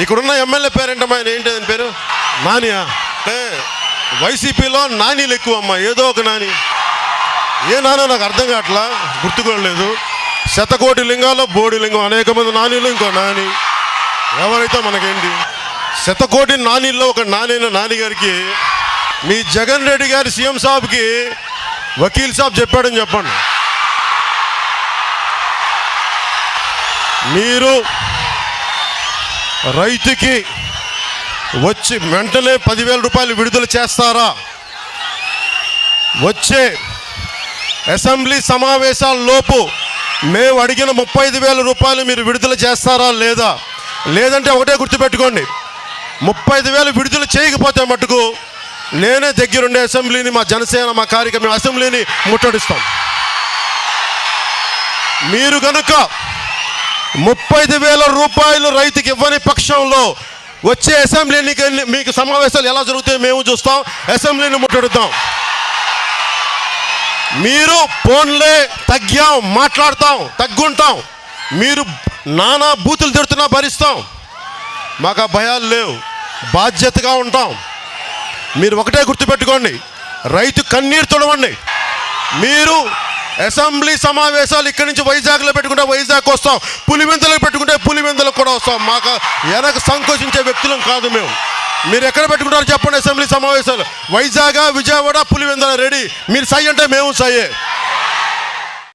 ఇక్కడున్న ఎమ్మెల్యే పేరేంటమ్మా, ఆయన ఏంటి ఆయన పేరు? నానియా? అంటే వైసీపీలో నానీలు ఎక్కువ అమ్మా, ఏదో ఒక నాని. ఏ నానో నాకు అర్థం కావట్లా, గుర్తుకోలేదు. శతకోటి లింగాల్లో బోడి లింగం, అనేక మంది నానీలు, ఇంకో నాని. ఎవరైతే మనకేంటి? శతకోటి నానీల్లో ఒక నానైన నాని గారికి మీ జగన్ రెడ్డి గారి సీఎం సాబ్కి వకీల్ సాబ్ చెప్పాడని చెప్పండి. మీరు రైతుకి వచ్చి వెంటనే 10,000 రూపాయలు విడుదల చేస్తారా? వచ్చే అసెంబ్లీ సమావేశాల లోపు మేము అడిగిన 35,000 రూపాయలు మీరు విడుదల చేస్తారా లేదా? లేదంటే ఒకటే గుర్తుపెట్టుకోండి, 35,000 విడుదల చేయకపోతే మటుకు నేనే దగ్గరుండే అసెంబ్లీని, మా జనసేన, మా కార్యక్రమం అసెంబ్లీని ముట్టడిస్తాం. మీరు కనుక 35,000 రూపాయలు రైతుకి ఇవ్వని పక్షంలో వచ్చే అసెంబ్లీని మీకు సమావేశాలు ఎలా జరుగుతాయో మేము చూస్తాం, అసెంబ్లీని ముట్టడిద్దాం. మీరు ఫోన్లే తగ్గాం, మాట్లాడతాం, తగ్గుంటాం. మీరు నానా బూతులు తిడుతున్నా భరిస్తాం, మాకు ఆ భయాలు లేవు, బాధ్యతగా ఉంటాం. మీరు ఒకటే గుర్తుపెట్టుకోండి, రైతు కన్నీరు తొడవండి. మీరు అసెంబ్లీ సమావేశాలు ఇక్కడి నుంచి వైజాగ్లో పెట్టుకుంటే వైజాగ్ వస్తాం, పులివెందులకు పెట్టుకుంటే పులివెందులకు కూడా వస్తాం. మాకు వెనక సంకోచించే వ్యక్తులం కాదు మేము. మీరు ఎక్కడ పెట్టుకుంటారో చెప్పండి అసెంబ్లీ సమావేశాలు, వైజాగ్, విజయవాడ, పులివెందుల రెడీ. మీరు సై అంటే మేము సయ్యే.